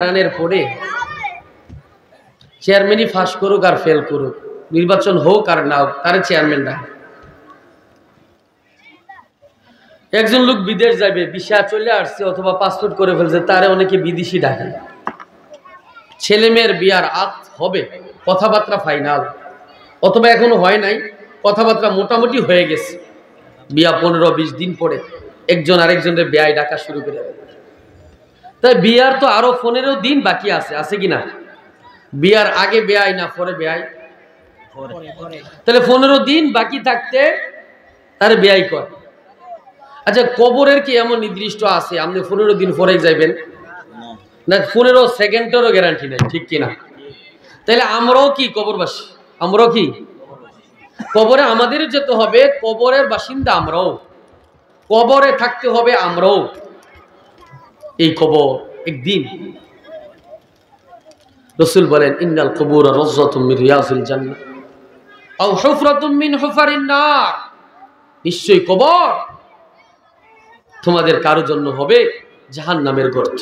রানের পরে চেয়ারম্যানই ফাঁস করুক আর ফেল করুক, নির্বাচন হোক আর না হোক, তারে চেয়ারম্যান ডাকে। একজন লোক বিদেশ যাবে, ভিসা চলে আসছে অথবা পাসপোর্ট করে ফেলছে, তারে অনেকে বিদেশি ডাকে। ছেলে মেয়ের বিয়ার আত হবে, কথাবার্তা ফাইনাল, অথবা এখনো হয় নাই, কথাবার্তা মোটামুটি হয়ে গেছে, বিয়া 15-20 দিন পরে একজন আরেকজনের বিয়ায় ডাকা শুরু করে দেবে। তাই বিয়ার তো আরো 15 দিন বাকি আছে, আছে কিনা? বিয়ার আগে বেয়াই না পরে বেয়াই? তাহলে 15 দিন বাকি থাকতে তার বেয়াই করে। আচ্ছা, কবরের কি এমন নির্দিষ্ট আছে আপনি 15 দিন পরে যাইবেন? না, 15 সেকেন্ডেরও গ্যারান্টি নাই, ঠিক কিনা? তাহলে আমরাও কি কবরবাসী? আমরাও কি কবরে আমাদের যেতে হবে, কবরের বাসিন্দা আমরাও, কবরে থাকতে হবে আমরাও। এই কবর একদিন, রাসূল বলেন ইন্নাল কুবুর রাযযাতুম মিন রিয়াজিল জান্নাহ আও হুফরাতুম মিন হুফারিন নার, নিশ্চয়ই কবর তোমাদের কারো জন্য হবে জাহান্নামের গর্ত,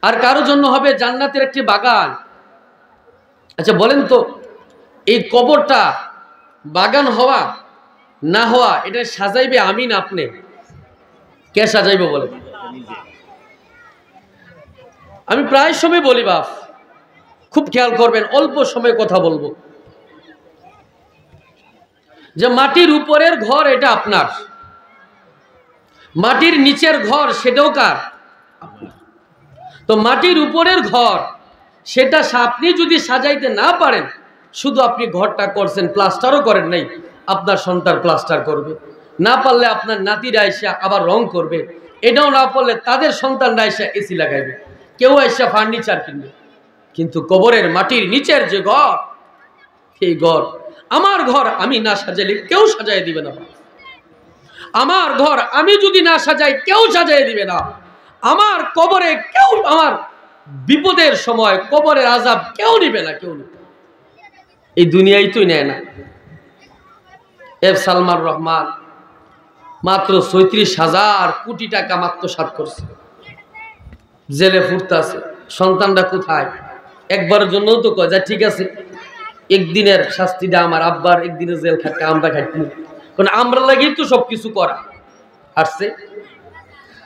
আর কারো জন্য হবে জান্নাতের একটি বাগান। আচ্ছা বলেন তো, এই কবরটা বাগান হওয়া না হওয়া এটা সাজাইবে আমি না আপনি? কে সাজাইবে বলেন? আমি প্রায় সময় বলি, বাপ খুব খেয়াল করবেন, অল্প সময় কথা বলবো, যে মাটির উপরের ঘর এটা আপনার, মাটির নিচের ঘর সেটাও কার? তো মাটির উপরের ঘর সেটা আপনি যদি সাজাইতে না পারেন, শুধু আপনি ঘরটা করছেন, প্লাস্টারও করেন নাই, আপনার সন্তান প্লাস্টার করবে, না পারলে আপনার নাতিরা এসে আবার রং করবে, এটাও না পারলে তাদের সন্তানরা এসে এসি লাগাইবে, কেউ এসে ফার্নিচার কিনবে। কিন্তু কবরের মাটির নিচের যে ঘর, এই ঘর আমার ঘর আমি না সাজাইলে কেউ সাজাই দিবে না। আমার ঘর আমি যদি না সাজাই কেউ সাজাই দিবে না। আমার কবরে কেউ, আমার বিপদের সময় কবরের আযাব কেউ নিবে না, কেউ নিবে। এই দুনিয়ায় তুই নেয় না। এফ সালমান রহমান মাত্র ৩৬,০০০ কোটি টাকা আত্মসাৎ করছে, জেলে ফুটতাছে, সন্তানরা কোথায়? একবারের জন্য তো কয় যা ঠিক আছে, একদিনের শাস্তিটা আমার আব্বার, একদিনের জেল খাটতে আমরা খাটবো, কারণ আমরা লাগেই তো সবকিছু করা আসছে।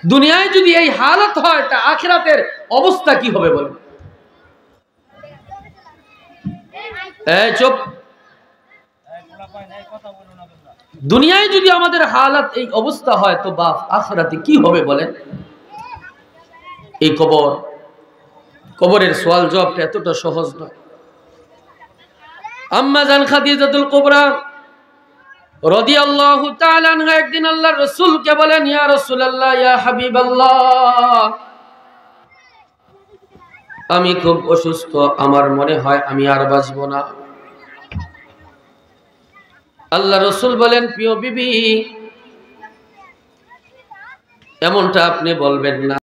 দুনিয়ায় যদি এই হালত হয়, তা আখিরাতের অবস্থা কি হবে বলেন? চুপ। দুনিয়ায় যদি আমাদের হালাত এই অবস্থা হয়, তো বাপ আখিরাতে কি হবে বলেন? এই কবর, কবরের সওয়াল জবাবটা এতটা সহজ নয়। আম্মা জান খাদিজাতুল কুবরা রাদিয়াল্লাহু তাআলা আনহা একদিন আল্লাহর রাসূলকে বলেন, ইয়া রাসূলুল্লাহ, ইয়া হাবিবাল্লাহ, আমি খুব অসুস্থ, আমার মনে হয় আমি আর বাঁচব না। আল্লাহ রাসূল বলেন, প্রিয় বিবি, এমনটা আপনি বলবেন না।